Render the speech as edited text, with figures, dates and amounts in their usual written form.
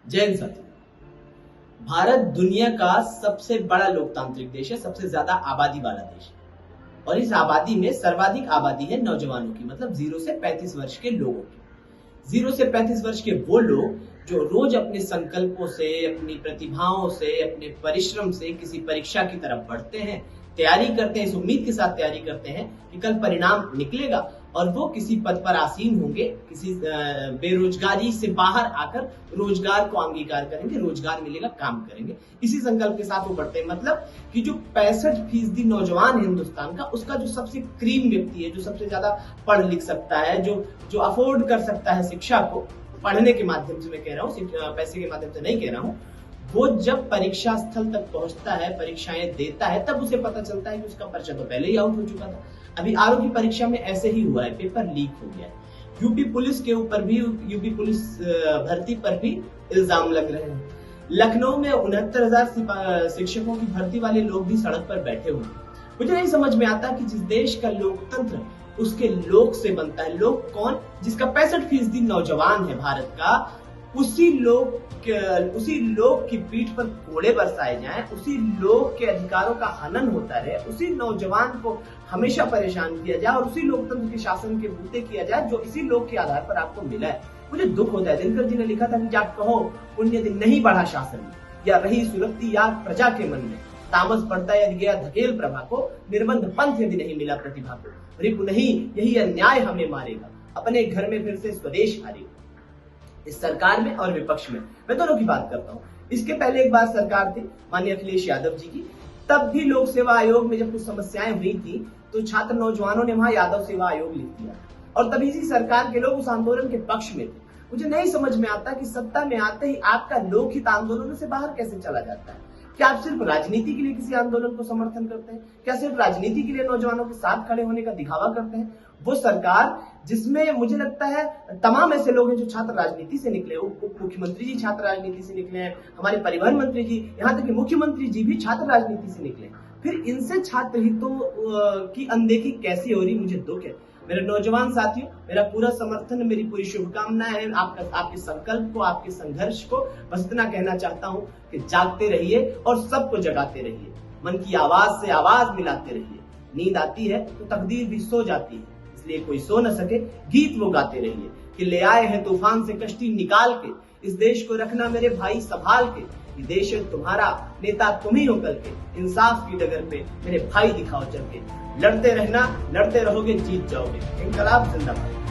जय हिंद साथियों। भारत दुनिया का सबसे बड़ा लोकतांत्रिक देश है, सबसे ज्यादा आबादी वाला देश है और इस आबादी में सर्वाधिक आबादी है नौजवानों की, मतलब 0 से 35 वर्ष के लोगों की। 0 से 35 वर्ष के वो लोग जो रोज अपने संकल्पों से, अपनी प्रतिभाओं से, अपने परिश्रम से किसी परीक्षा की तरफ बढ़ते हैं, तैयारी करते हैं, इस उम्मीद के साथ तैयारी करते हैं कि कल परिणाम निकलेगा और वो किसी पद पर आसीन होंगे, किसी बेरोजगारी से बाहर आकर रोजगार को अंगीकार करेंगे, रोजगार मिलेगा, काम करेंगे। इसी संकल्प के साथ वो बढ़ते हैं। मतलब कि जो 65% नौजवान है हिंदुस्तान का, उसका जो सबसे क्रीम व्यक्ति है, जो सबसे ज्यादा पढ़ लिख सकता है, जो अफोर्ड कर सकता है शिक्षा को, पढ़ने के माध्यम से मैं कह रहा हूँ, पैसे के माध्यम से नहीं कह रहा हूँ, वो जब परीक्षा स्थल तक पहुंचता है, परीक्षाएं देता है, तब उसे पता चलता है कि उसका पर्चा तो पहले ही आउट हो चुका था। अभी आरओ की परीक्षा में ऐसे ही हुआ है, पेपर लीक हो गया है। यूपी पुलिस के ऊपर भी, यूपी पुलिस भर्ती पर भी इल्जाम लग रहे हैं। लखनऊ में 69,000 शिक्षकों की भर्ती वाले लोग भी सड़क पर बैठे हुए हैं। मुझे नहीं समझ में आता कि जिस देश का लोकतंत्र उसके लोग से बनता है, लोग कौन, जिसका 65% नौजवान है भारत का, उसी लोग की पीठ पर कोड़े बरसाए जाएं, उसी लोग के अधिकारों का हनन होता रहे, उसी नौजवान को हमेशा परेशान किया जाए और उसी लोकतंत्र के शासन के बूते किया जाए जो इसी लोग के आधार पर आपको मिला है। मुझे दुख होता है। दिनकर जी ने लिखा था कि आप कहो पुण्य दिन नहीं बढ़ा शासन में, या रही सुरक्ति याद प्रजा के मन में, तामस पड़ता यदि गया धकेल प्रभा को, निर्बंध पंथ यदि नहीं मिला प्रतिभा को, रिपु नहीं यही अन्याय हमें मारेगा, अपने घर में फिर से स्वदेश हारेगा। इस सरकार में और विपक्ष में मैं दोनों की बात करता हूँ। इसके पहले एक बार सरकार थी माननीय अखिलेश यादव जी की, तब भी लोक सेवा आयोग में जब कुछ समस्याएं हुई थी तो छात्र नौजवानों ने वहां यादव सेवा आयोग लिख दिया और तभी इसी सरकार के लोग उस आंदोलन के पक्ष में थे। मुझे नहीं समझ में आता कि सत्ता में आते ही आपका लोकहित आंदोलनों से बाहर कैसे चला जाता है। क्या आप सिर्फ राजनीति के लिए किसी आंदोलन को समर्थन करते हैं? क्या सिर्फ राजनीति के लिए नौजवानों के साथ खड़े होने का दिखावा करते हैं? वो सरकार जिसमें मुझे लगता है तमाम ऐसे लोग हैं जो छात्र राजनीति से निकले, उप मुख्यमंत्री जी छात्र राजनीति से निकले हैं, हमारे परिवहन मंत्री जी, यहाँ तक कि मुख्यमंत्री जी भी छात्र राजनीति से निकले। फिर इनसे छात्र हितों की अनदेखी कैसी हो रही, मुझे दुख है। मेरे नौजवान साथियों, मेरा पूरा समर्थन, मेरी पूरी शुभकामनाएं हैं आपके संकल्प को, आपके संघर्ष को। बस इतना कहना चाहता हूं कि जागते रहिए और सबको जगाते रहिए, मन की आवाज से आवाज मिलाते रहिए। नींद आती है तो तकदीर भी सो जाती है, इसलिए कोई सो न सके गीत वो गाते रहिए कि ले आए हैं तूफान से कश्ती निकाल के, इस देश को रखना मेरे भाई संभाल के, ये देश है तुम्हारा, नेता तुम ही हो कल के, इंसाफ की डगर पे मेरे भाई दिखाओ चल के, लड़ते रहना, लड़ते रहोगे, जीत जाओगे। इंकलाब जिंदाबाद।